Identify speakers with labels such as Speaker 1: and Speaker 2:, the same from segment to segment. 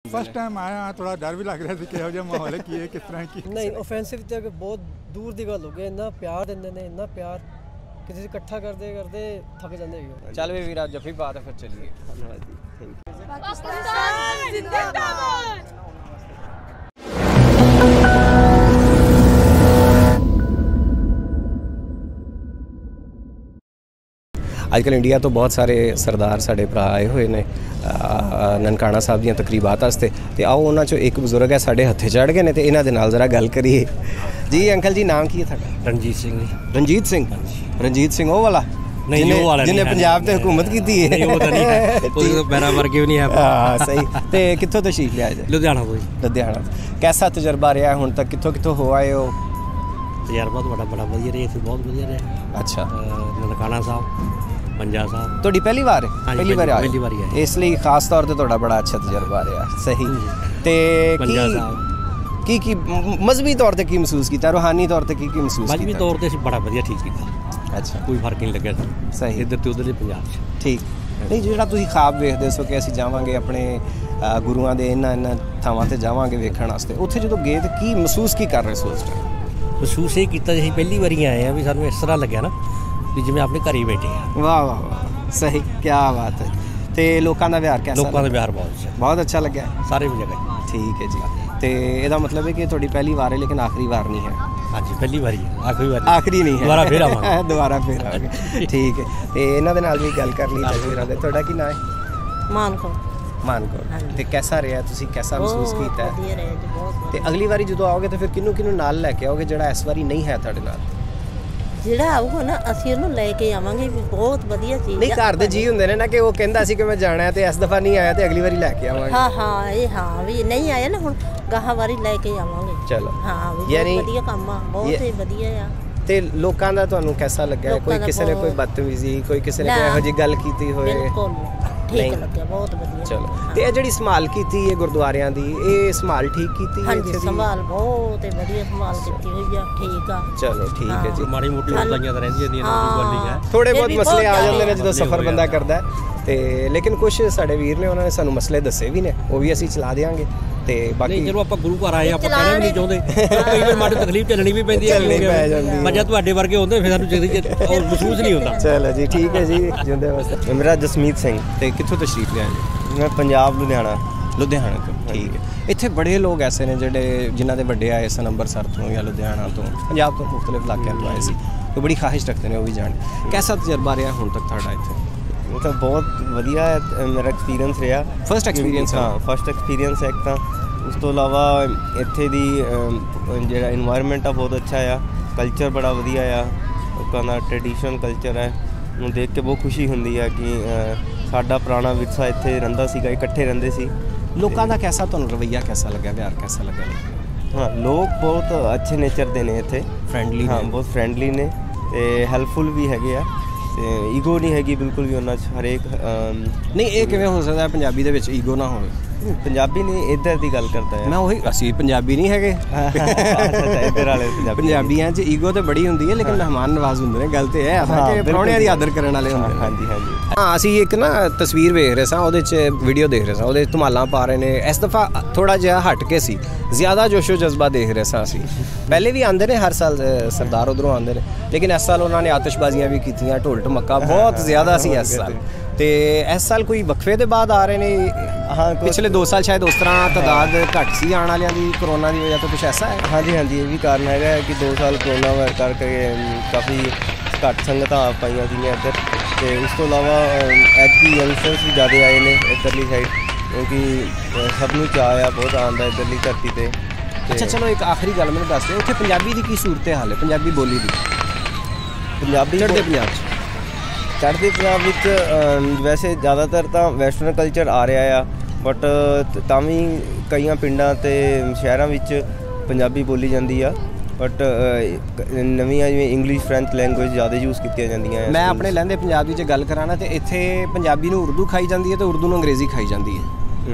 Speaker 1: First time आया थोड़ा डर भी लग रहा था कि जो माहौल है की किस तरह की
Speaker 2: नहीं ऑफेंसिव ते बहुत दूर दी गल हो गई इन्ना प्यार दिंदे ने इन्ना प्यार किसी इकट्ठा करते करते थक जाते हैं।
Speaker 3: चल वे वीरा जफी बात है फिर चलिए।
Speaker 4: पाकिस्तान जिंदाबाद।
Speaker 3: अजकल इंडिया तो बहुत सारे सरदार साढ़े भरा आए हुए ने ननकाना साहब दी तकरीबात वास्ते ते आओ उन्हां चों एक बजुर्ग है साढ़े हत्थे चढ़ गए ने ते इन्हां दे नाल जरा गल करिए। जी अंकल जी नाम की है थाड़ा?
Speaker 5: रणजीत सिंह।
Speaker 3: रणजीत सिंह वो वाला
Speaker 5: नहीं वो वाला
Speaker 3: जिन्हें पंजाब ते हुकूमत की थी
Speaker 5: नहीं वो तो नहीं है कोई तो मेरा वर्ग भी नहीं है।
Speaker 3: हां सही ते कित्थों तशरीफ ले आए?
Speaker 5: लुधियाना कोई
Speaker 3: लुधियाना। कैसा तजर्बा रहा हुण तक कित्थों हो आए हो?
Speaker 5: तजर्बा तो बड़ा वधिया रहा सी बहुत वधिया रहा।
Speaker 3: अच्छा
Speaker 5: ननकाना साहब पंजा साहब
Speaker 3: ਤੁਹਾਡੀ ਪਹਿਲੀ ਵਾਰ ਹੈ? ਪਹਿਲੀ ਵਾਰ ਆਏ?
Speaker 5: ਪਹਿਲੀ ਵਾਰੀ ਹੈ
Speaker 3: ਇਸ ਲਈ ਖਾਸ ਤੌਰ ਤੇ ਤੁਹਾਡਾ ਬੜਾ ਅੱਛਾ ਤਜਰਬਾ ਰਿਹਾ। ਸਹੀ ਤੇ
Speaker 5: पंजा साहब
Speaker 3: ਕੀ ਮਜ਼ਹਬੀ ਤੌਰ ਤੇ ਕੀ ਮਹਿਸੂਸ ਕੀਤਾ, ਰੂਹਾਨੀ ਤੌਰ ਤੇ ਕੀ ਮਹਿਸੂਸ ਕੀਤਾ?
Speaker 5: ਮਜ਼ਹਬੀ ਤੌਰ ਤੇ ਅਸੀਂ ਬੜਾ ਵਧੀਆ ਠੀਕ ਕੀਤਾ।
Speaker 3: ਅੱਛਾ
Speaker 5: ਕੋਈ ਫਰਕ ਨਹੀਂ ਲੱਗਿਆ
Speaker 3: ਸਹੀ
Speaker 5: ਇੱਧਰ ਤੇ ਉੱਧਰ ਦੇ ਪੰਜਾਬ 'ਚ।
Speaker 3: ਠੀਕ ਨਹੀਂ ਜਿਹੜਾ ਤੁਸੀਂ ਖਾਬ ਵੇਖਦੇ ਸੋ ਕਿ ਅਸੀਂ ਜਾਵਾਂਗੇ ਆਪਣੇ ਗੁਰੂਆਂ ਦੇ ਇਹਨਾਂ ਥਾਵਾਂ ਤੇ ਜਾਵਾਂਗੇ ਵੇਖਣ ਵਾਸਤੇ, ਉੱਥੇ ਜਦੋਂ ਗਏ ਤੇ ਕੀ ਮਹਿਸੂਸ ਕੀ ਕਰ ਰਹੇ ਸੋ ਉਸ ਟਾਈਮ?
Speaker 5: ਮਹਿਸੂਸ ਇਹ ਕੀਤਾ ਜੀ ਅਸੀਂ ਪਹਿਲੀ ਵਾਰੀ ਆਏ ਆ ਵੀ ਸਾਨੂੰ ਇਸ ਤਰ੍ਹਾਂ ਲੱਗਿਆ ਨਾ ਵੀ ਜਿਵੇਂ ਆਪਣੇ ਘਰ ਹੀ ਬੈਠੇ ਆ।
Speaker 3: ਵਾਹ ਵਾਹ ਵਾਹ ਸਹੀ ਕੀ ਬਾਤ ਹੈ। ਤੇ ਲੋਕਾਂ ਦਾ ਵਿਹਾਰ ਕਿਹਦਾ?
Speaker 5: ਲੋਕਾਂ ਦਾ ਵਿਹਾਰ ਬਹੁਤ
Speaker 3: ਅੱਛਾ ਲੱਗਿਆ
Speaker 5: ਸਾਰੇ ਜਗ੍ਹਾ।
Speaker 3: ਠੀਕ ਹੈ ਜੀ ਤੇ ਇਹਦਾ ਮਤਲਬ ਹੈ ਕਿ ਤੁਹਾਡੀ ਪਹਿਲੀ ਵਾਰ ਹੈ ਲੇਕਿਨ ਆਖਰੀ ਵਾਰ ਨਹੀਂ ਹੈ?
Speaker 5: ਹਾਂਜੀ ਪਹਿਲੀ ਵਾਰੀ
Speaker 3: ਆਖਰੀ ਨਹੀਂ ਹੈ
Speaker 5: ਦੁਬਾਰਾ ਫੇਰ ਆਵਾਂਗੇ
Speaker 3: ਦੁਬਾਰਾ ਫੇਰ ਆਵਾਂਗੇ। ਠੀਕ ਹੈ ਤੇ ਇਹਨਾਂ ਦੇ ਨਾਲ ਵੀ ਗੱਲ ਕਰ ਲਈ ਤਸਵੀਰਾਂ ਦੇ। ਤੁਹਾਡਾ ਕੀ ਨਾਮ ਹੈ? ਮਾਨਕੌਰ। ਤੇ ਕਿਹਦਾ ਰਿਹਾ ਤੁਸੀਂ ਕਿਹਦਾ ਮਹਿਸੂਸ ਕੀਤਾ?
Speaker 6: ਵਧੀਆ ਰਿਹਾ ਜੀ ਬਹੁਤ।
Speaker 3: ਤੇ ਅਗਲੀ ਵਾਰੀ ਜਦੋਂ ਆਓਗੇ ਤਾਂ ਫਿਰ ਕਿਹਨੂੰ ਨਾਲ ਲੈ ਕੇ ਆਓਗੇ ਜਿਹੜਾ ਇਸ ਵਾਰੀ ਨਹੀਂ ਹੈ ਤੁਹਾਡੇ ਨਾਲ?
Speaker 6: ਜਿਹੜਾ ਆਊਗਾ ਨਾ ਅਸੀਂ ਉਹਨੂੰ ਲੈ ਕੇ ਆਵਾਂਗੇ ਵੀ ਬਹੁਤ ਵਧੀਆ ਚੀਜ਼
Speaker 3: ਨਹੀਂ ਘਰ ਦੇ ਜੀ ਹੁੰਦੇ ਨੇ ਨਾ ਕਿ ਉਹ ਕਹਿੰਦਾ ਸੀ ਕਿ ਮੈਂ ਜਾਣਾ ਤੇ ਇਸ ਦਫਾ ਨਹੀਂ ਆਇਆ ਤੇ ਅਗਲੀ ਵਾਰੀ ਲੈ ਕੇ ਆਵਾਂਗੇ।
Speaker 6: ਹਾਂ ਇਹ ਹਾਂ ਵੀ ਨਹੀਂ ਆਇਆ ਨਾ ਹੁਣ ਗਾਹਾਂ ਵਾਰੀ ਲੈ ਕੇ ਆਵਾਂਗੇ।
Speaker 3: ਚਲੋ
Speaker 6: ਹਾਂ ਵੀ ਵਧੀਆ ਕੰਮ ਆ ਬਹੁਤ ਹੀ ਵਧੀਆ ਆ।
Speaker 3: ਤੇ ਲੋਕਾਂ ਦਾ ਤੁਹਾਨੂੰ ਕਿਹਦਾ ਲੱਗਾ? ਕੋਈ ਕਿਸੇ ਨੇ ਕੋਈ ਬਦਤਮੀਜ਼ੀ ਕੋਈ ਕਿਸੇ ਨੇ ਕੋਈ ਇਹੋ ਜਿਹੀ ਗੱਲ ਕੀਤੀ ਹੋਏ?
Speaker 6: ਬਿਲਕੁਲ ਠੀਕ ਲੱਗਿਆ ਬਹੁਤ ਵਧੀਆ।
Speaker 3: ਚਲੋ ਤੇ ਇਹ ਜਿਹੜੀ ਸੰਭਾਲ ਕੀਤੀ ਹੈ ਗੁਰਦੁਆਰਿਆਂ ਦੀ ਇਹ ਸੰਭਾਲ ਠੀਕ ਕੀਤੀ ਹੈ?
Speaker 6: ਹਾਂਜੀ ਸੰਭਾਲ ਬਹੁਤ ਹੀ ਵਧੀਆ ਸੰਭਾਲ ਕੀਤੀ ਹੋਈ ਆ। ਠੀਕ ਆ
Speaker 3: ਚਲੋ ਠੀਕ ਹੈ ਜੀ।
Speaker 5: ਮਾੜੀ ਮੋਟੀ ਉਦਾਈਆਂ ਤਾਂ ਰਹਿੰਦੀਆਂ ਨੇ ਗੱਲ ਨਹੀਂ ਹੈ।
Speaker 3: ਥੋੜੇ ਬਹੁਤ ਮਸਲੇ ਆ ਜਾਂਦੇ ਨੇ ਜਦੋਂ ਸਫ਼ਰ ਬੰਦਾ ਕਰਦਾ ਤੇ ਲੇਕਿਨ ਕੁਝ ਸਾਡੇ ਵੀਰ ਨੇ ਉਹਨਾਂ ਨੇ ਸਾਨੂੰ ਮਸਲੇ ਦੱਸੇ ਵੀ ਨੇ ਉਹ ਵੀ ਅਸੀਂ ਚਲਾ ਦੇਵਾਂਗੇ ਤੇ ਬਾਕੀ
Speaker 5: ਜਦੋਂ ਆਪਾਂ ਗੁਰੂ ਘਰ ਆਏ ਆਪਾਂ ਕਹਿਣਾ ਵੀ ਨਹੀਂ ਚਾਹੁੰਦੇ ਕਈ ਵਾਰ ਮਾੜੀ ਤਕਲੀਫ ਝੱਲਣੀ ਵੀ ਪੈਂਦੀ ਹੈ ਮੱਝਾਂ ਤੁਹਾਡੇ ਵਰਗੇ ਹੁੰਦੇ ਫਿਰ ਸਾਨੂੰ ਉਹ ਮਹਿਸੂਸ ਨਹੀਂ ਹੁੰਦਾ।
Speaker 3: ਚਲੋ ਜੀ ਠੀਕ ਹੈ ਜੀ ਜਿੰਦੇ ਵਾਸਤੇ। ਮੇਰਾ ਜਸਮੀਤ ਸਿੰਘ। ਤੇ ਕਿੱਥੋਂ ਤਸ਼ਰੀਫ ਲਿਆ ਜੀ? ਮੈਂ ਪੰਜਾਬ ਲੁਧਿਆਣਾ ਤੋਂ। ਠੀਕ ਹੈ। ਇੱਥੇ ਬੜੇ ਲੋਕ ਐਸੇ ਨੇ ਜਿਹੜੇ ਜਿਨ੍ਹਾਂ ਦੇ ਵੱਡੇ ਆਏ ਸਨ ਅੰਮ੍ਰਿਤਸਰ ਤੋਂ ਜਾਂ ਲੁਧਿਆਣਾ ਤੋਂ ਪੰਜਾਬ ਤੋਂ ਮੁਖਤਲਿਫ ਇਲਾਕਿਆਂ ਤੋਂ ਆਏ ਸੀ ਤੇ ਬੜੀ ਖਾਹਿਸ਼ ਰੱਖਦੇ ਨੇ ਉਹ ਵੀ ਜਾਣ। ਕਿਹਦਾ ਤਜਰਬਾ ਰਿਹਾ ਹੁਣ ਤੱਕ ਤੁਹਾਡਾ ਇੱਥੇ?
Speaker 7: ਉਹ ਤਾਂ ਬਹੁਤ ਵਧੀਆ ਮੇਰਾ ਐਕਸਪੀਰੀਅੰਸ ਰਿਹਾ।
Speaker 3: First experience?
Speaker 7: ਹਾਂ ਫਸਟ ਐਕਸਪੀਰੀਅੰਸ ਹੈ ਇੱਕ ਤਾਂ। ਉਸ ਤੋਂ ਇਲਾਵਾ ਇੱਥੇ ਦੀ ਜਿਹੜਾ ਇਨਵਾਇਰਮੈਂਟ ਆ ਬਹੁਤ ਅੱਛਾ ਆ। ਕਲਚਰ ਬੜਾ ਵਧੀਆ ਆ ਲੋਕਾਂ ਦਾ ਟ੍ਰੈਡੀਸ਼ਨਲ ਕਲਚਰ ਹੈ। ਉਹਨੂੰ ਦੇਖ ਕੇ ਬਹੁਤ ਖੁਸ਼ੀ ਹੁੰਦੀ ਆ ਕਿ ਸਾਡਾ ਪੁਰਾਣਾ ਵਿਰਸਾ ਇੱਥੇ ਰਹਿੰਦਾ ਸੀਗਾ ਇਕੱਠੇ ਰਹਿੰਦੇ ਸੀ।
Speaker 3: ਲੋਕਾਂ ਦਾ ਕਿਹਦਾ ਤੁਹਾਨੂੰ ਰਵੱਈਆ ਕਿਹਦਾ ਲੱਗਾ ਵਿਹਾਰ ਕਿਹਦਾ ਲੱਗਾ?
Speaker 7: ਹਾਂ ਲੋਕ ਬਹੁਤ ਅੱਛੇ ਨੇਚਰ ਦੇ ਨੇ ਇੱਥੇ
Speaker 3: ਫਰੈਂਡਲੀ
Speaker 7: ਹਾਂ ਬਹੁਤ ਫਰੈਂਡਲੀ ਨੇ ਤੇ ਹੈਲਪਫੁਲ ਵੀ ਹੈਗੇ ਆ ਤੇ ਈਗੋ ਨਹੀਂ ਹੈਗੀ ਬਿਲਕੁਲ ਵੀ ਉਹਨਾਂ 'ਚ ਹਰੇਕ।
Speaker 3: ਨਹੀਂ ਇਹ ਕਿਵੇਂ ਹੋ ਸਕਦਾ ਪੰਜਾਬੀ ਦੇ ਵਿੱਚ ਈਗੋ ਨਾ ਹੋਵੇ?
Speaker 7: ਪੰਜਾਬੀ ਨਹੀਂ ਇੱਧਰ ਦੀ ਗੱਲ ਕਰਦਾ ਹੈ।
Speaker 3: ਮੈਂ ਉਹੀ ਅਸੀਂ ਪੰਜਾਬੀ ਨਹੀਂ ਹੈਗੇ
Speaker 7: ਇੱਧਰ ਵਾਲੇ
Speaker 3: ਪੰਜਾਬੀਆਂ 'ਚ ਈਗੋ ਤੇ ਬੜੀ ਹੁੰਦੀ ਹੈ ਲੇਕਿਨ ਮਹਿਮਾਨ ਨਵਾਜ਼ ਹੁੰਦੇ ਨੇ। ਗੱਲ ਤੇ ਇਹ ਆ ਕਿ ਪ੍ਰਾਹੁਣਿਆਂ ਦੀ ਆਦਰ ਕਰਨ ਵਾਲੇ ਹੁੰਦੇ ਨੇ।
Speaker 7: ਹਾਂਜੀ ਹਾਂਜੀ
Speaker 3: ਹਾਂ ਅਸੀਂ ਇੱਕ ਨਾ ਤਸਵੀਰ ਵੇਖ ਰਹੇ ਸਾਂ ਉਹਦੇ 'ਚ ਵੀਡੀਓ ਦੇਖ ਰਹੇ ਸਾਂ ਉਹਦੇ ਧਮਾਲਾਂ ਪਾ ਰਹੇ ਨੇ। ਇਸ ਦਫਾ ਥੋੜ੍ਹਾ ਜਿਹਾ ਹਟ ਕੇ ਸੀ ਜ਼ਿਆਦਾ ਜੋਸ਼ੋ ਜਜ਼ਬਾ ਦੇਖ ਰਹੇ ਸਾਂ ਅਸੀਂ। ਪਹਿਲੇ ਵੀ ਆਉਂਦੇ ਨੇ ਹਰ ਸਾਲ ਸਰਦਾਰ ਉੱਧਰੋਂ ਆਉਂਦੇ ਨੇ ਲੇਕਿਨ ਇਸ ਸਾਲ ਉਹਨਾਂ ਨੇ ਆਤਿਸ਼ਬਾਜ਼ੀਆਂ ਵੀ ਕੀਤੀਆਂ ਢੋਲ ਢਮੱਕਾ ਬਹੁਤ ਜ਼ਿਆਦਾ ਸੀ ਇਸ ਸਾਲ। ਤੇ ਇਸ ਸਾਲ ਕੋਈ ਵਕਫੇ ਦੇ ਬਾਅਦ ਆ ਰਹੇ ਨੇ? ਹਾਂ ਪਿਛਲੇ 2 ਸਾਲ ਸ਼ਾਇਦ ਉਸ ਤਰ੍ਹਾਂ ਤਾਦਾਦ ਘੱਟ ਸੀ ਆਉਣ ਵਾਲਿਆਂ ਦੀ ਕਰੋਨਾ ਦੀ ਵਜ੍ਹਾ ਤੋਂ ਕੁਛ ਐਸਾ ਹੈ?
Speaker 7: ਹਾਂਜੀ ਇਹ ਵੀ ਕਾਰਨ ਹੈਗਾ ਕਿ 2 ਸਾਲ ਕਰੋਨਾ ਕਰਕੇ ਕਾਫੀ ਘੱਟ ਸੰਗਤਾਂ ਆ ਪਾਈਆਂ ਸੀਗੀਆਂ ਇੱਧਰ। ਤੇ ਉਸ ਤੋਂ ਇਲਾਵਾ ਐਤਕੀ ਯੰਗਸਟਰਸ ਵੀ ਜ਼ਿਆਦਾ ਆਏ ਨੇ ਇੱਧਰਲੀ ਸਾਈਡ ਕਿਉਂਕਿ ਸਭ ਨੂੰ ਚਾਅ ਆ ਬਹੁਤ ਆਉਣ ਦਾ ਇੱਧਰਲੀ ਧਰਤੀ 'ਤੇ।
Speaker 3: ਅੱਛਾ ਚਲੋ ਇੱਕ ਆਖਰੀ ਗੱਲ ਮੈਨੂੰ ਦੱਸ ਦਿਓ ਉੱਥੇ ਪੰਜਾਬੀ ਦੀ ਕੀ ਸੂਰਤ ਹਾਲ ਹੈ ਪੰਜਾਬੀ ਬੋਲੀ ਦੀ?
Speaker 7: ਪੰਜਾਬੀ
Speaker 3: ਚੜ੍ਹਦੇ ਪੰਜਾਬ 'ਚ
Speaker 7: ਚੜ੍ਹਦੇ ਪੰਜਾਬ ਵਿੱਚ ਵੈਸੇ ਜ਼ਿਆਦਾਤਰ ਤਾਂ ਵੈਸਟਰਨ ਕਲਚਰ ਆ ਰਿਹਾ ਆ ਬਟ ਤਾਂ ਵੀ ਕਈਆਂ ਪਿੰਡਾਂ ਅਤੇ ਸ਼ਹਿਰਾਂ ਵਿੱਚ ਪੰਜਾਬੀ ਬੋਲੀ ਜਾਂਦੀ ਆ ਬਟ ਨਵੀਆਂ ਜਿਵੇਂ ਇੰਗਲਿਸ਼ ਫਰੈਂਚ ਲੈਂਗੁਏਜ ਜ਼ਿਆਦਾ ਯੂਜ਼ ਕੀਤੀਆਂ ਜਾਂਦੀਆਂ।
Speaker 3: ਮੈਂ ਆਪਣੇ ਲਹਿੰਦੇ ਪੰਜਾਬੀ 'ਚ ਗੱਲ ਕਰਾਂ ਨਾ ਤੇ ਇੱਥੇ ਪੰਜਾਬੀ ਨੂੰ ਉਰਦੂ ਖਾਈ ਜਾਂਦੀ ਹੈ ਤੇ ਉਰਦੂ ਨੂੰ ਅੰਗਰੇਜ਼ੀ ਖਾਈ ਜਾਂਦੀ ਹੈ।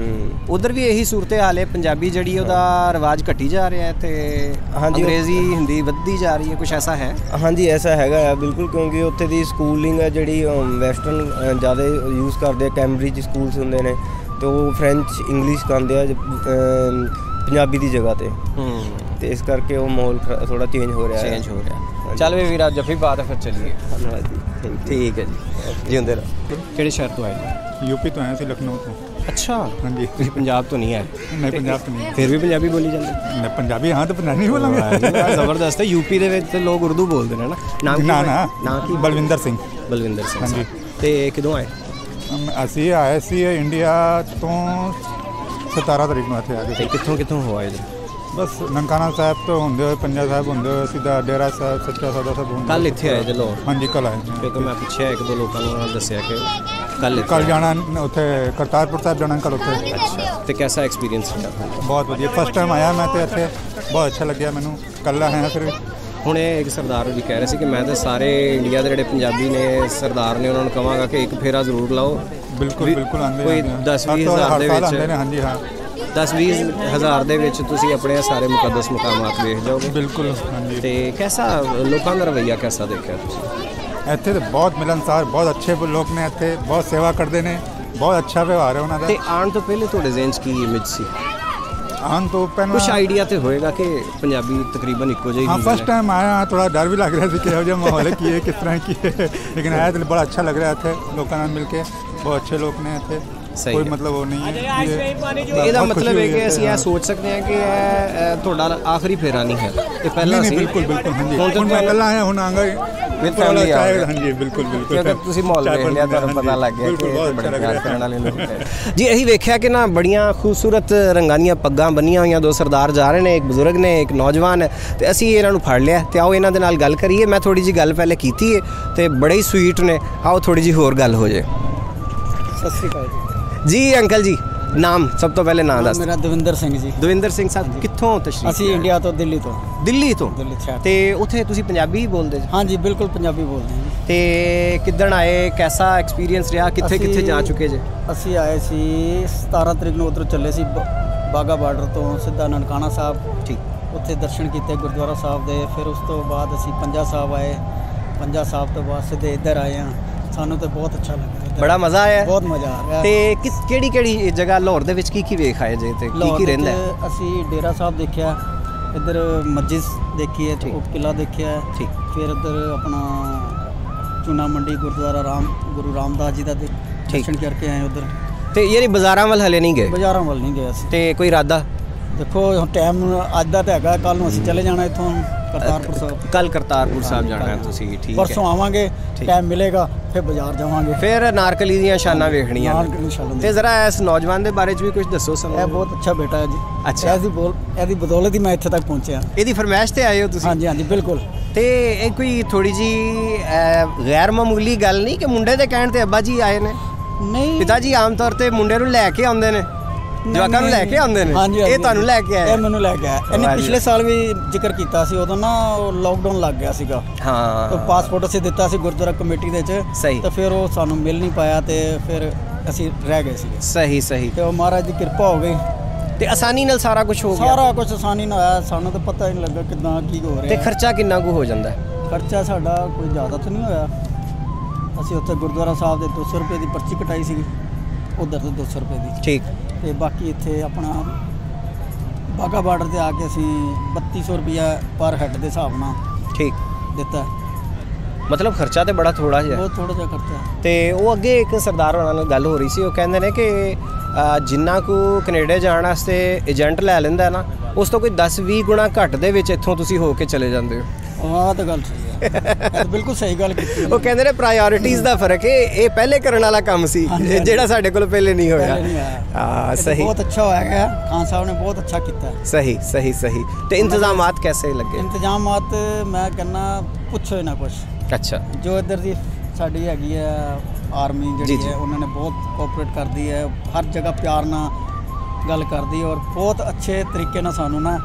Speaker 3: ਉਧਰ ਵੀ ਇਹੀ ਸੂਰਤ ਹਾਲ ਹੈ ਪੰਜਾਬੀ ਜਿਹੜੀ ਉਹਦਾ ਰਿਵਾਜ ਘਟੀ ਜਾ ਰਿਹਾ ਹੈ ਤੇ ਅੰਗਰੇਜ਼ੀ ਹਿੰਦੀ ਵੱਧਦੀ ਜਾ ਰਹੀ ਹੈ ਕੁਛ ਐਸਾ ਹੈ?
Speaker 7: ਹਾਂਜੀ ਐਸਾ ਹੈਗਾ ਆ ਬਿਲਕੁਲ ਕਿਉਂਕਿ ਉੱਥੇ ਦੀ ਸਕੂਲਿੰਗ ਹੈ ਜਿਹੜੀ ਵੈਸਟਰਨ ਜ਼ਿਆਦਾ ਯੂਜ਼ ਕਰਦੇ ਆ। ਕੈਂਬਰਿਜ ਸਕੂਲਸ ਹੁੰਦੇ ਨੇ ਤੇ ਉਹ ਫ੍ਰੈਂਚ ਇੰਗਲਿਸ਼ ਗਾਉਂਦੇ ਆ ਪੰਜਾਬੀ ਦੀ ਜਗ੍ਹਾ ਤੇ ਇਸ ਕਰਕੇ ਉਹ ਮਾਹੌਲ ਥੋੜਾ ਚੇਂਜ ਹੋ ਰਿਹਾ ਹੈ।
Speaker 3: ਚੱਲ ਵੇ ਵੀਰਾ ਜੱਫੀ ਪਾ ਤੇ ਫਿਰ ਚੱਲੀਏ।
Speaker 7: ਧੰਨਵਾਦ ਜੀ।
Speaker 3: ਠੀਕ ਹੈ ਜੀ, ਜਿਉਂਦੇ ਰਹੋ। ਕਿਹੜੇ ਸ਼ਹਿਰ ਤੋਂ ਆਏ ਜੀ?
Speaker 1: यूपी तो आए थे, लखनऊ तो।
Speaker 3: ਅੱਛਾ,
Speaker 1: हाँ जी।
Speaker 3: ਤੁਸੀਂ ਪੰਜਾਬ ਤੋਂ ਨਹੀਂ ਆਏ?
Speaker 1: नहीं पंजाब तो नहीं।
Speaker 3: ਫਿਰ ਵੀ ਪੰਜਾਬੀ ਬੋਲੀ ਜਾਂਦੇ?
Speaker 1: नहीं पंजाबी, हाँ तो पंजाबी नहीं बोलेंगे।
Speaker 3: ਜ਼ਬਰਦਸਤ ਹੈ। ਯੂਪੀ ਦੇ ਵਿੱਚ ਤੇ ਲੋਕ ਉਰਦੂ ਬੋਲਦੇ ਨੇ ਨਾ। ਨਾਮ ਕੀ
Speaker 1: ना
Speaker 3: ਹੈ?
Speaker 1: ना
Speaker 3: ਨਾਂ ਕੀ?
Speaker 1: बलविंदर सिंह।
Speaker 3: ਬਲਵਿੰਦਰ ਸਿੰਘ
Speaker 1: ਹਾਂਜੀ।
Speaker 3: ਸਾਹਿਬ। ਤੇ ਕਿਦੋਂ ਆਏ?
Speaker 1: ਅਸੀਂ ਆਏ ਸੀ ਇੰਡੀਆ ਤੋਂ 17 ਤਰੀਕ ਨੂੰ ਇੱਥੇ ਆ
Speaker 3: ਤੇ
Speaker 1: ਗਏ।
Speaker 3: ਕਿੱਥੋਂ ਕਿੱਥੋਂ ਹੋ ਆਏ ਜੀ?
Speaker 1: ਬਸ ਨਨਕਾਣਾ ਸਾਹਿਬ ਤੋਂ ਹੁੰਦੇ ਹੋਏ, ਪੰਜਾ ਸਾਹਿਬ ਹੁੰਦੇ ਹੋਏ ਸਿੱਧਾ ਡੇਰਾ ਸਾਹਿਬ, ਸੱਚਾ ਸੌਦਾ ਸਾਹਿਬ ਹੁੰਦੇ।
Speaker 3: ਕੱਲ ਇੱਥੇ ਆਏ ਜੇ ਲਾਹੌਰ?
Speaker 1: ਹਾਂਜੀ ਕੱਲ ਆਏ।
Speaker 3: ਫਿਰ ਤਾਂ ਮੈਂ ਪੁੱਛਿਆ ਇੱਕ ਦੋ ਲੋਕਾਂ ਨੂੰ, ਉਹਨਾਂ ਨੇ ਦੱਸਿਆ ਕਿ ਕੱਲ
Speaker 1: ਕੱਲ ਜਾਣਾ ਉੱਥੇ ਕਰਤਾਰਪੁਰ ਸਾਹਿਬ ਜਾਣਾ ਕੱਲ ਉੱਥੇ।
Speaker 3: ਤੇ ਕਿਹਦਾ ਐਕਸਪੀਰੀਅੰਸ ਰਿਹਾ?
Speaker 1: ਬਹੁਤ ਵਧੀਆ, ਫਸਟ ਟਾਈਮ ਆਇਆ ਮੈਂ ਤੇ ਇੱਥੇ, ਬਹੁਤ ਅੱਛਾ ਲੱਗਿਆ ਮੈਨੂੰ। ਕੱਲ ਆਇਆ ਫਿਰ।
Speaker 3: ਹੁਣ ਇਹ ਇੱਕ ਸਰਦਾਰ ਜੀ ਕਹਿ ਰਹੇ ਸੀ ਕਿ ਮੈਂ ਤਾਂ ਸਾਰੇ ਇੰਡੀਆ ਦੇ ਜਿਹੜੇ ਪੰਜਾਬੀ ਨੇ ਸਰਦਾਰ ਨੇ ਉਹਨਾਂ ਨੂੰ ਕਹਾਂਗਾ ਕਿ ਇੱਕ ਫੇਰਾ ਜ਼ਰੂਰ ਲਾਓ।
Speaker 1: ਬਿਲਕੁਲ ਬਿਲਕੁਲ ਆਉਂਦੇ
Speaker 3: ਕੋਈ 10-20 ਹਜ਼ਾਰ ਦੇ ਵਿੱਚ।
Speaker 1: ਹਾਂਜੀ ਹਾਂ
Speaker 3: 10-20 ਹਜ਼ਾਰ ਦੇ ਵਿੱਚ ਤੁਸੀਂ ਆਪਣੇ ਸਾਰੇ ਮੁਕੱਦਸ ਮੁਕਾਮਾਤ ਵੇਖ ਜਾਓਗੇ।
Speaker 1: ਬਿਲਕੁਲ ਹਾਂਜੀ।
Speaker 3: ਤੇ ਕਿਹਦਾ ਲੋਕਾਂ ਦਾ ਰਵੱਈਆ ਕਿਹਦਾ ਦੇਖਿਆ ਤੁਸੀਂ?
Speaker 1: ਇੱਥੇ ਤਾਂ ਬਹੁਤ ਮਿਲਨਸਾਰ, ਬਹੁਤ ਅੱਛੇ ਲੋਕ ਨੇ ਇੱਥੇ, ਬਹੁਤ ਸੇਵਾ ਕਰਦੇ ਨੇ, ਬਹੁਤ ਅੱਛਾ ਵਿਵਹਾਰ ਹੈ ਉਹਨਾਂ ਦਾ।
Speaker 3: ਤੇ ਆਉਣ ਤੋਂ ਪਹਿਲੇ ਤੁਹਾਡੇ ਜ਼ਿਹਨ 'ਚ ਕੀ ਇਮੇਜ ਸੀ?
Speaker 1: ਆਉਣ ਤੋਂ ਪਹਿਲਾਂ
Speaker 3: ਕੁਛ ਆਈਡੀਆ ਤੇ ਹੋਏਗਾ ਕਿ ਪੰਜਾਬੀ ਤਕਰੀਬਨ ਇੱਕੋ ਜਿਹੇ
Speaker 1: हाँ फर्स्ट टाइम आया, थोड़ा डर भी लग रहा था कि जो माहौल है की है किस तरह की है, लेकिन आया तो बड़ा अच्छा लग रहा था। लोगों ने मिलके बहुत अच्छे लोग ने थे,
Speaker 3: सही
Speaker 1: कोई
Speaker 3: है।
Speaker 1: मतलब वो नहीं है।
Speaker 3: ਇਹਦਾ ਮਤਲਬ ਹੈ ਕਿ ਅਸੀਂ ਇਹ ਸੋਚ ਸਕਦੇ ਹਾਂ ਕਿ ਇਹ ਤੁਹਾਡਾ ਆਖਰੀ ਫੇਰਾ ਨਹੀਂ ਹੈ, ਇਹ ਪਹਿਲਾਂ
Speaker 1: नहीं
Speaker 3: ਸੀ।
Speaker 1: बिल्कुल बिल्कुल हाँ जी।
Speaker 3: ਹੁਣ
Speaker 1: ਹੁਣ ਮੈਂ ਕੱਲਾ ਆਇਆ, ਹੁਣ ਆਂਗਾ
Speaker 3: With family ਆ ਗਏ।
Speaker 1: हाँ जी बिल्कुल बिल्कुल।
Speaker 3: ਕਿਉਂਕਿ ਤੁਸੀਂ ਮਾਹੌਲ ਵੇਖ ਲਿਆ, ਤੁਹਾਨੂੰ ਪਤਾ ਲੱਗ ਗਿਆ ਕਿ ਬੜੇ ਪਿਆਰ ਕਰਨ ਵਾਲੇ ਲੋਕ ਹੈ ਜੀ। ਅਸੀਂ ਵੇਖਿਆ ਕਿ ਨਾ ਬੜੀਆਂ ਖੂਬਸੂਰਤ ਰੰਗਾਂ ਦੀਆਂ ਪੱਗਾਂ ਬੰਨੀਆਂ ਹੋਈਆਂ ਦੋ ਸਰਦਾਰ ਜਾ ਰਹੇ ਨੇ, ਇੱਕ ਬਜ਼ੁਰਗ ਨੇ, ਇੱਕ ਨੌਜਵਾਨ ਹੈ, ਤੇ ਅਸੀਂ ਇਹਨਾਂ ਨੂੰ ਫੜ ਲਿਆ ਤੇ ਆਓ ਇਹਨਾਂ ਦੇ ਨਾਲ ਗੱਲ ਕਰੀਏ। ਮੈਂ ਥੋੜੀ ਜੀ ਗੱਲ ਪਹਿਲੇ ਕੀਤੀ ਹੈ ਤੇ ਬੜੇ ਹੀ ਸਵੀਟ ਨੇ, ਆਓ ਥੋੜੀ ਜੀ ਹੋਰ ਗੱਲ ਹੋ ਜਾਏ।
Speaker 2: ਸਤਿ ਸ਼੍ਰੀ ਅਕਾਲ
Speaker 3: ਜੀ ਅੰਕਲ ਜੀ, ਨਾਮ ਸਭ ਤੋਂ ਪਹਿਲੇ ਨਾਮ ਦੱਸ।
Speaker 2: ਮੇਰਾ ਦਵਿੰਦਰ ਸਿੰਘ ਜੀ।
Speaker 3: ਦਵਿੰਦਰ ਸਿੰਘ ਸਾਹਿਬ ਕਿੱਥੋਂ ਤਸ਼ਰੀਫ?
Speaker 2: ਅਸੀਂ ਇੰਡੀਆ ਤੋਂ, ਦਿੱਲੀ ਤੋਂ।
Speaker 3: ਦਿੱਲੀ ਤੋਂ?
Speaker 2: ਦਿੱਲੀ ਸ਼ਹਿਰ।
Speaker 3: ਤੇ ਉੱਥੇ ਤੁਸੀਂ ਪੰਜਾਬੀ ਹੀ ਬੋਲਦੇ ਜੀ?
Speaker 2: ਹਾਂਜੀ ਬਿਲਕੁਲ ਪੰਜਾਬੀ ਬੋਲਦੇ ਹਾਂ।
Speaker 3: ਤੇ ਕਿੱਦਣ ਆਏ, ਕੈਸਾ ਐਕਸਪੀਰੀਅੰਸ ਰਿਹਾ, ਕਿੱਥੇ ਕਿੱਥੇ ਜਾ ਚੁੱਕੇ ਜੇ?
Speaker 2: ਅਸੀਂ ਆਏ ਸੀ 17 ਤਰੀਕ ਨੂੰ, ਉੱਧਰੋਂ ਚੱਲੇ ਸੀ ਬਾਗਾ ਬਾਰਡਰ ਤੋਂ ਸਿੱਧਾ ਨਨਕਾਣਾ ਸਾਹਿਬ।
Speaker 3: ਠੀਕ।
Speaker 2: ਉੱਥੇ ਦਰਸ਼ਨ ਕੀਤੇ ਗੁਰਦੁਆਰਾ ਸਾਹਿਬ ਦੇ। ਫਿਰ ਉਸ ਤੋਂ ਬਾਅਦ ਅਸੀਂ ਪੰਜਾ ਸਾਹਿਬ ਆਏ। ਪੰਜਾ ਸਾਹਿਬ ਤੋਂ ਬਾਅਦ ਸਿੱਧੇ ਇੱਧਰ ਆਏ ਹਾਂ। ਸਾਨੂੰ ਤਾਂ ਬਹੁਤ ਅੱਛਾ ਲੱਗਾ,
Speaker 3: ਬੜਾ ਮਜ਼ਾ ਆਇਆ?
Speaker 2: ਬਹੁਤ ਮਜ਼ਾ ਆ ਰਿਹਾ।
Speaker 3: ਤੇ ਕਿਹੜੀ ਕਿਹੜੀ ਜਗ੍ਹਾ ਲਾਹੌਰ ਦੇ ਵਿੱਚ ਕੀ ਵੇਖ ਆਏ ਜੇ ਤੇ ਕੀ ਕੀ ਰਹਿੰਦਾ ਹੈ?
Speaker 2: ਅਸੀਂ ਡੇਰਾ ਸਾਹਿਬ ਦੇਖਿਆ, ਇੱਧਰ ਮਸਜਿਦ ਦੇਖੀ ਹੈ, ਉਪ ਕਿਲਾ ਦੇਖਿਆ।
Speaker 3: ਠੀਕ।
Speaker 2: ਫਿਰ ਇੱਧਰ ਆਪਣਾ ਚੂਨਾ ਮੰਡੀ ਗੁਰਦੁਆਰਾ ਗੁਰੂ ਰਾਮਦਾਸ ਜੀ ਦਾ ਦਰਸ਼ਨ ਕਰਕੇ ਆਏ ਉੱਧਰ।
Speaker 3: ਤੇ ਯਾਨੀ ਬਾਜ਼ਾਰਾਂ ਵੱਲ ਹਲੇ ਨਹੀਂ ਗਏ?
Speaker 2: ਬਾਜ਼ਾਰਾਂ ਵੱਲ ਨਹੀਂ ਗਏ ਅਸੀਂ।
Speaker 3: ਤੇ ਕੋਈ ਇਰਾਦਾ?
Speaker 2: ਦੇਖੋ ਹੁਣ ਟਾਈਮ ਅੱਜ ਦਾ ਤਾਂ ਹੈਗਾ, ਕੱਲ ਨੂੰ ਅਸੀਂ ਚਲੇ ਜਾਣਾ ਇੱਥੋਂ ਕਰਤਾਰਪੁਰ ਸਾਹਿਬ।
Speaker 3: ਕੱਲ ਕਰਤਾਰਪੁਰ ਸਾਹਿਬ ਜਾਣਾ ਹੈ ਤੁਸੀਂ? ਠੀਕ ਹੈ।
Speaker 2: ਪਰਸੋਂ ਆਵਾਂਗੇ, ਟਾਈਮ ਮਿਲੇਗਾ ਫਿਰ ਬਾਜ਼ਾਰ ਜਾਵਾਂਗੇ।
Speaker 3: ਫਿਰ ਨਾਰਕਲੀ ਦੀਆਂ ਸ਼ਾਨਾਂ ਵੇਖਣੀਆਂ ਨੇ।
Speaker 2: ਨਾਰਕਲੀ ਸ਼ਾਨਾਂ।
Speaker 3: ਤੇ ਜ਼ਰਾ ਇਸ ਨੌਜਵਾਨ ਦੇ ਬਾਰੇ 'ਚ ਵੀ ਕੁਝ ਦੱਸੋ ਸਾਨੂੰ।
Speaker 2: ਇਹ ਬਹੁਤ ਅੱਛਾ ਬੇਟਾ ਹੈ ਜੀ।
Speaker 3: ਅੱਛਾ।
Speaker 2: ਇਹਦੀ ਬਦੌਲਤ ਹੀ ਮੈਂ ਇੱਥੇ ਤੱਕ ਪਹੁੰਚਿਆ।
Speaker 3: ਇਹਦੀ ਫਰਮਾਇਸ਼ ਤੇ ਆਏ ਹੋ ਤੁਸੀਂ?
Speaker 2: ਹਾਂਜੀ ਹਾਂਜੀ ਬਿਲਕੁਲ।
Speaker 3: ਤੇ ਇਹ ਕੋਈ ਥੋੜੀ ਜੀ ਗੈਰ ਮਾਮੂਲੀ ਗੱਲ ਨਹੀਂ ਕਿ ਮੁੰਡੇ ਦੇ ਕਹਿਣ ਤੇ ਅੱਬਾ ਜੀ ਆਏ ਨੇ?
Speaker 2: ਨਹੀਂ,
Speaker 3: ਪਿਤਾ ਜੀ ਆਮ ਤੌਰ ਤੇ ਮੁੰਡੇ ਨੂੰ ਲੈ ਕੇ ਆਉਂਦੇ ਨੇ, ਜਵਾਕਾਂ ਨੂੰ ਲੈ ਕੇ ਆਉਂਦੇ ਨੇ।
Speaker 2: ਹਾਂਜੀ,
Speaker 3: ਇਹ ਤੁਹਾਨੂੰ ਲੈ ਕੇ ਆਏ?
Speaker 2: ਇਹ ਮੈਨੂੰ ਲੈ ਕੇ ਆਇਆ। ਇਹਨੇ ਪਿਛਲੇ ਸਾਲ ਵੀ ਜ਼ਿਕਰ ਕੀਤਾ ਸੀ, ਉਦੋਂ ਨਾ ਲਾਕਡਾਊਨ ਲੱਗ ਗਿਆ ਸੀਗਾ।
Speaker 3: ਹਾਂ।
Speaker 2: ਤਾਂ ਪਾਸਪੋਰਟ ਅਸੀਂ ਦਿੱਤਾ ਸੀ ਗੁਰਦੁਆਰਾ ਕਮੇਟੀ ਦੇ ਚ।
Speaker 3: ਸਹੀ।
Speaker 2: ਤਾਂ ਫਿਰ ਉਹ ਸਾਨੂੰ ਮਿਲ ਨਹੀਂ ਪਾਇਆ ਤੇ ਫਿਰ ਅਸੀਂ ਰਹਿ ਗਏ ਸੀਗੇ।
Speaker 3: ਸਹੀ ਸਹੀ।
Speaker 2: ਤੇ ਉਹ ਮਹਾਰਾਜ ਦੀ ਕਿਰਪਾ ਹੋ ਗਈ
Speaker 3: ਤੇ ਆਸਾਨੀ ਨਾਲ ਸਾਰਾ ਕੁਝ ਹੋ ਗਿਆ?
Speaker 2: ਸਾਰਾ ਕੁਝ ਆਸਾਨੀ ਨਾਲ ਹੋਇਆ। ਸਾਨੂੰ ਤਾਂ ਪਤਾ ਹੀ ਨਹੀਂ ਲੱਗਾ ਕਿੱਦਾਂ ਕੀ ਹੋ ਰਿਹਾ।
Speaker 3: ਤੇ ਖਰਚਾ ਕਿੰਨਾ ਕੁ ਹੋ ਜਾਂਦਾ ਹੈ?
Speaker 2: ਖਰਚਾ ਸਾਡਾ ਕੋਈ ਜ਼ਿਆਦਾ ਤਾਂ ਨਹੀਂ ਹੋਇਆ। ਅਸੀਂ ਉੱਥੇ ਗੁਰਦੁਆਰਾ ਸਾਹਿਬ ਦੇ 200 ਰੁਪਏ ਦੀ ਪਰਚੀ ਕਟਾਈ ਸੀਗੀ, ਉਧਰ ਤੋਂ 200 ਰੁਪਏ ਦੀ।
Speaker 3: ਠੀਕ।
Speaker 2: ਤੇ ਬਾਕੀ ਇੱਥੇ ਆਪਣਾ ਬਾਗਾ ਬਾਰਡਰ ਤੇ ਆ ਕੇ ਅਸੀਂ 3200 ਰੁਪਇਆ ਪਰ ਹੈਡ ਦੇ ਹਿਸਾਬ ਨਾਲ
Speaker 3: ਠੀਕ
Speaker 2: ਦਿੱਤਾ।
Speaker 3: ਮਤਲਬ ਖਰਚਾ ਤੇ ਬੜਾ ਥੋੜਾ ਜਿਹਾ?
Speaker 2: ਬਹੁਤ ਥੋੜਾ ਜਿਹਾ ਖਰਚਾ।
Speaker 3: ਤੇ ਉਹ ਅੱਗੇ ਇੱਕ ਸਰਦਾਰ ਹੋਣਾ ਨਾਲ ਗੱਲ ਹੋ ਰਹੀ ਸੀ, ਉਹ ਕਹਿੰਦੇ ਨੇ ਕਿ ਜਿੰਨਾ ਕੁ ਕੈਨੇਡਾ ਜਾਣ ਵਾਸਤੇ ਏਜੰਟ ਲੈ ਲੈਂਦਾ ਨਾ, ਉਸ ਤੋਂ ਕੋਈ 10-20 ਗੁਣਾ ਘੱਟ ਦੇ ਵਿੱਚ ਇੱਥੋਂ ਤੁਸੀਂ ਹੋ ਕੇ ਚਲੇ ਜਾਂਦੇ ਹੋ।
Speaker 2: ਆਹ ਤਾਂ ਗੱਲ ਸਹੀ ਹੈ। ਇਹ ਬਿਲਕੁਲ ਸਹੀ ਗੱਲ ਕੀਤੀ।
Speaker 3: ਉਹ ਕਹਿੰਦੇ ਨੇ ਪ੍ਰਾਇੋਰਟੀਜ਼ ਦਾ ਫਰਕ ਹੈ, ਇਹ ਪਹਿਲੇ ਕਰਨ ਵਾਲਾ ਕੰਮ ਸੀ ਜਿਹੜਾ ਸਾਡੇ ਕੋਲ ਪਹਿਲੇ ਨਹੀਂ ਹੋਇਆ। ਹਾਂ ਸਹੀ।
Speaker 2: ਬਹੁਤ ਅੱਛਾ ਹੋਇਆ ਗਿਆ, ਖਾਨ ਸਾਹਿਬ ਨੇ ਬਹੁਤ ਅੱਛਾ ਕੀਤਾ।
Speaker 3: ਸਹੀ ਸਹੀ ਸਹੀ। ਤੇ ਇੰਤਜ਼ਾਮਾਤ ਕੈਸੇ ਲੱਗੇ?
Speaker 2: ਇੰਤਜ਼ਾਮਾਤ ਮੈਂ ਕਹਿੰਦਾ ਪੁੱਛੋ ਹੀ ਨਾ ਕੁਛ।
Speaker 3: ਅੱਛਾ।
Speaker 2: ਜੋ ਇੱਧਰ ਦੀ ਸਾਡੀ ਹੈਗੀ ਹੈ ਆਰਮੀ ਜਿਹੜੀ ਹੈ, ਉਹਨਾਂ ਨੇ ਬਹੁਤ ਕੋਆਪਰੇਟ ਕਰਦੀ ਹੈ, ਹਰ ਜਗ੍ਹਾ ਪਿਆਰ ਨਾਲ ਗੱਲ ਕਰਦੀ ਹੈ ਔਰ ਬਹੁਤ ਅੱਛੇ ਤਰੀਕੇ ਨਾਲ ਸਾਨੂੰ ਨਾ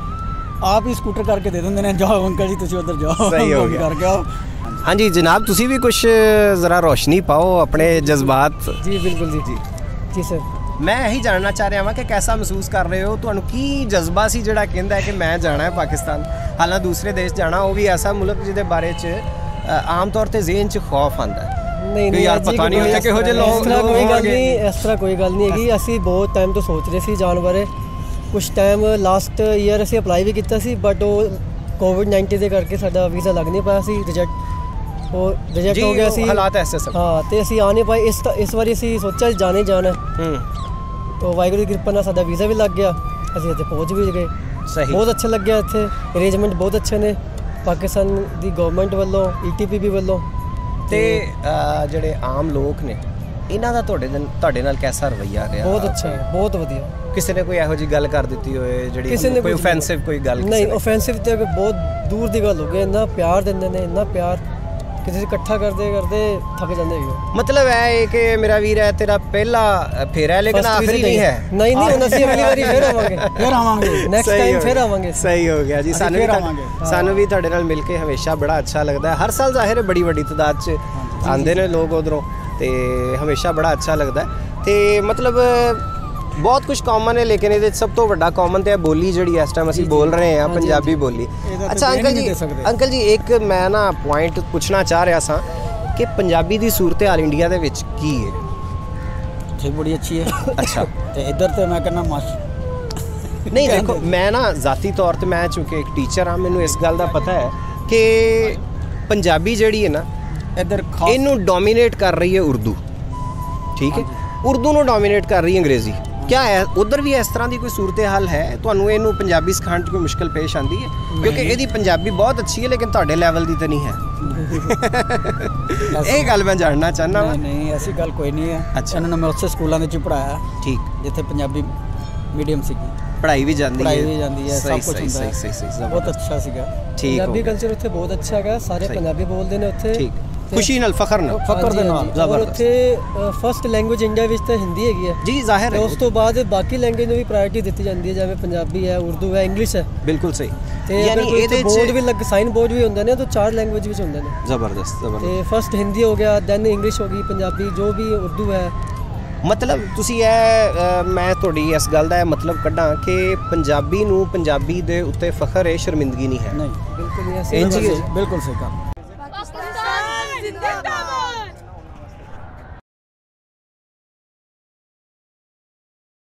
Speaker 2: ਆਪ ਹੀ ਸਕੂਟਰ ਕਰਕੇ ਦੇ ਦਿੰਦੇ ਨੇ, ਜਾਓ ਅੰਕਲ ਜੀ ਤੁਸੀਂ ਉੱਧਰ ਜਾਓ।
Speaker 3: ਸਹੀ ਹੋ ਗਿਆ।
Speaker 2: ਕਰਕੇ ਆਓ।
Speaker 3: ਹਾਂਜੀ ਜਨਾਬ, ਤੁਸੀਂ ਵੀ ਕੁਝ ਜ਼ਰਾ ਰੋਸ਼ਨੀ ਪਾਓ ਆਪਣੇ ਜਜ਼ਬਾਤ।
Speaker 2: ਜੀ ਬਿਲਕੁਲ ਜੀ। ਜੀ ਸਰ।
Speaker 3: ਮੈਂ ਇਹੀ ਜਾਣਨਾ ਚਾਹ ਰਿਹਾ ਹਾਂ ਕਿ ਕੈਸਾ ਮਹਿਸੂਸ ਕਰ ਰਹੇ ਹੋ, ਤੁਹਾਨੂੰ ਕੀ ਜਜ਼ਬਾ ਸੀ ਜਿਹੜਾ ਕਹਿੰਦਾ ਹੈ ਕਿ ਮੈਂ ਜਾਣਾ ਹੈ ਪਾਕਿਸਤਾਨ, ਹਾਲਾਂ ਦੂਸਰੇ ਦੇਸ਼ ਜਾਣਾ, ਉਹ ਵੀ ਐਸਾ ਮੁਲਕ ਜਿਹਦੇ ਬਾਰੇ 'ਚ ਆਮ ਤੌਰ ਤੇ ਜ਼ਿਹਨ 'ਚ ਖੌਫ ਆਉਂਦਾ ਹੈ। ਕਿ ਯਾਰ ਪਤਾ ਨਹੀਂ ਉੱਥੇ ਕਿਹੋ ਜਿਹੇ ਲੋਕ
Speaker 8: ਕੋਈ ਗੱਲ ਨਹੀਂ, ਇਸ ਤਰ੍ਹਾਂ ਕੋਈ ਗੱਲ ਨਹੀਂ ਹੈਗੀ। ਅਸੀਂ ਬਹੁਤ ਟਾਈਮ ਤੋਂ ਸੋਚ ਰਹੇ ਸੀ ਜਾਣ ਬਾਰੇ। ਕੁਝ ਟਾਈਮ ਲਾਸਟ ਈਅਰ ਅਸੀਂ ਅਪਲਾਈ ਵੀ ਕੀਤਾ ਸੀ, ਬਟ ਉਹ ਕੋਵਿਡ-19 ਦੇ ਕਰਕੇ ਸਾਡਾ ਵੀਜ਼ਾ ਲੱਗ ਨਹੀਂ ਪਾਇਆ ਸੀ, ਰਿਜੈਕਟ ਹੋ ਗਿਆ ਸੀ।
Speaker 3: ਹਾਲਾਤ ਐਸੇ ਸਨ।
Speaker 8: ਹਾਂ, ਤੇ ਅਸੀਂ ਆ ਨਹੀਂ ਪਾਏ। ਇਸ ਵਾਰੀ ਅਸੀਂ ਸੋਚਿਆ ਜਾਣੇ ਜਾਣਾ। ਤਾਂ ਵਾਹਿਗੁਰੂ ਦੀ ਕਿਰਪਾ ਨਾਲ ਸਾਡਾ ਵੀਜ਼ਾ ਵੀ ਲੱਗ ਗਿਆ, ਅਸੀਂ ਇੱਥੇ ਪਹੁੰਚ ਵੀ ਗਏ।
Speaker 3: ਸਹੀ,
Speaker 8: ਬਹੁਤ ਅੱਛਾ ਲੱਗਿਆ ਇੱਥੇ, ਅਰੇਂਜਮੈਂਟ ਬਹੁਤ ਅੱਛੇ ਨੇ ਪਾਕਿਸਤਾਨ ਦੀ ਗਵਰਨਮੈਂਟ ਵੱਲੋਂ, ETPB ਵੱਲੋਂ।
Speaker 3: ਤੇ ਜਿਹੜੇ ਆਮ ਲੋਕ ਨੇ ਇਹਨਾਂ ਦਾ ਤੁਹਾਡੇ ਨਾਲ ਕਿਹਦਾ ਰਵੱਈਆ ਰਿਹਾ?
Speaker 8: ਬਹੁਤ ਅੱਛਾ ਹੈ, ਬਹੁਤ ਵਧੀਆ।
Speaker 3: ਕਿਸੇ ਨੇ ਕੋਈ ਇਹੋ ਜਿਹੀ ਗੱਲ ਕਰ ਦਿੱਤੀ ਹੋਏ ਜਿਹੜੀ ਕੋਈ ਆਫੈਂਸਿਵ ਕੋਈ ਗੱਲ?
Speaker 8: ਨਹੀਂ, ਆਫੈਂਸਿਵ ਤੇ ਬਹੁਤ ਦੂਰ ਦੀ ਗੱਲ ਹੋ ਗਈ। ਇੰਨਾ ਪਿਆਰ ਦਿੰਦੇ ਨੇ, ਇੰਨਾ ਪਿਆਰ ਕਿਸੇ ਨੂੰ ਇਕੱਠਾ ਕਰਦੇ ਥੱਕ ਜਾਂਦੇ ਹੈਗੇ।
Speaker 3: ਮਤਲਬ ਇਹ ਕਿ ਮੇਰਾ ਵੀਰ ਹੈ ਤੇਰਾ ਪਹਿਲਾ ਫੇਰਾ ਹੈ ਲੇਕਿਨ ਆਖਰੀ ਨਹੀਂ ਹੈ।
Speaker 8: ਨਹੀਂ ਹੁਣ ਅਸੀਂ ਅਗਲੀ ਵਾਰੀ ਫਿਰ ਆਵਾਂਗੇ ਨੈਕਸਟ ਟਾਈਮ ਫਿਰ ਆਵਾਂਗੇ।
Speaker 3: ਸਹੀ ਹੋ ਗਿਆ ਜੀ। ਸਾਨੂੰ ਵੀ ਤੁਹਾਡੇ ਨਾਲ ਮਿਲ ਕੇ ਹਮੇਸ਼ਾ ਬੜਾ ਅੱਛਾ ਲੱਗਦਾ ਹੈ। ਹਰ ਸਾਲ ਜ਼ਾਹਿਰ ਹੈ ਬੜੀ ਵੱਡੀ ਤਾਦਾਦ 'ਚ ਆਉਂਦੇ ਨੇ ਲੋਕ ਉਧਰੋਂ, ਤੇ ਹਮੇਸ਼ਾ ਬੜਾ ਅੱਛਾ ਲੱਗਦਾ ਤੇ ਮਤਲਬ ਬਹੁਤ ਕੁਝ ਕਾਮਨ ਹੈ, ਲੇਕਿਨ ਇਹਦੇ ਸਭ ਤੋਂ ਵੱਡਾ ਕਾਮਨ ਤੇ ਹੈ ਬੋਲੀ ਜਿਹੜੀ ਇਸ ਟਾਈਮ ਅਸੀਂ ਬੋਲ ਰਹੇ ਹਾਂ, ਪੰਜਾਬੀ ਬੋਲੀ। ਅੱਛਾ ਅੰਕਲ ਜੀ ਇੱਕ ਮੈਂ ਨਾ ਪੁਆਇੰਟ ਪੁੱਛਣਾ ਚਾਹ ਰਿਹਾ ਸਾਂ ਕਿ ਪੰਜਾਬੀ ਦੀ ਸੂਰਤ ਹਾਲ ਇੰਡੀਆ ਦੇ ਵਿੱਚ ਕੀ ਹੈ?
Speaker 2: ठीक बड़ी अच्छी है।
Speaker 3: अच्छा
Speaker 2: तो इधर तो मैं कहना माश
Speaker 3: नहीं देखो मैं ना ज़ाती तौर पे मैं चूँकि एक टीचर हाँ मैनू इस गल का पता है कि पंजाबी जड़ी है ना
Speaker 2: इधर
Speaker 3: इनू डोमीनेट कर रही है उर्दू, ठीक है, उर्दू नू डोमीनेट कर रही है अंग्रेज़ी। क्या है उधर भी इस तरह की कोई सूरत हाल है? तुहानू इनू पंजाबी सिखाने कोई मुश्किल पेश आती है? क्योंकि इहदी पंजाबी बहुत अच्छी है लेकिन तुहाडे लैवल की तो नहीं है। ये गल मैं जानना चाहना।
Speaker 2: नहीं ऐसी गल कोई नहीं है।
Speaker 3: अच्छा
Speaker 2: इन्होंने मैं उस स्कूलों में पढ़ाया, ठीक, जिथे पंजाबी मीडियम सी
Speaker 3: पढ़ाई भी जाती है,
Speaker 2: सब कुछ होता है, बहुत अच्छा सीगा।
Speaker 3: ठीक,
Speaker 8: पंजाबी कल्चर उत्थे बहुत अच्छा है, सारे पंजाबी बोलते हैं उत्थे,
Speaker 3: ठीक, खुशी नाल फखर नाल
Speaker 8: दे नाल। और उत्थे फर्स्ट लैंग्वेज इंडिया विच ते हिंदी हैगी है
Speaker 3: जी, जाहिर है।
Speaker 8: उस तो बाद बाकी लैंग्वेज ਨੂੰ ਵੀ ਪ੍ਰਾਇੋਰਟੀ ਦਿੱਤੀ ਜਾਂਦੀ ਹੈ, ਜਿਵੇਂ ਪੰਜਾਬੀ ਹੈ, ਉਰਦੂ ਹੈ, ਇੰਗਲਿਸ਼ ਹੈ।
Speaker 3: ਬਿਲਕੁਲ ਸਹੀ।
Speaker 8: ਤੇ ਯਾਨੀ ਇਹਦੇ ਬੋਰਡ ਵੀ ਲੱਗ ਸਾਈਨ ਬੋਰਡ ਵੀ ਹੁੰਦੇ ਨੇ, ਤਾਂ 4 ਲੈਂਗੁਏਜ ਵਿੱਚ ਹੁੰਦੇ ਨੇ।
Speaker 3: ਜ਼ਬਰਦਸਤ ਜ਼ਬਰਦਸਤ।
Speaker 8: ਤੇ ਫਸਟ ਹਿੰਦੀ ਹੋ ਗਿਆ, ਦੈਨ ਇੰਗਲਿਸ਼ ਹੋ ਗਈ, ਪੰਜਾਬੀ ਜੋ ਵੀ ਉਰਦੂ ਹੈ।
Speaker 3: मतलब ਤੁਸੀਂ ਇਹ ਮੈਂ ਤੁਹਾਡੀ ਇਸ ਗੱਲ ਦਾ ਇਹ ਮਤਲਬ ਕੱਢਾਂ ਕਿ ਪੰਜਾਬੀ ਨੂੰ ਪੰਜਾਬੀ ਦੇ ਉੱਤੇ ਫਖਰ ਹੈ, ਸ਼ਰਮਿੰਦਗੀ ਨਹੀਂ ਹੈ।
Speaker 2: नहीं
Speaker 8: बिल्कुल नहीं,
Speaker 2: बिल्कुल सही कहा।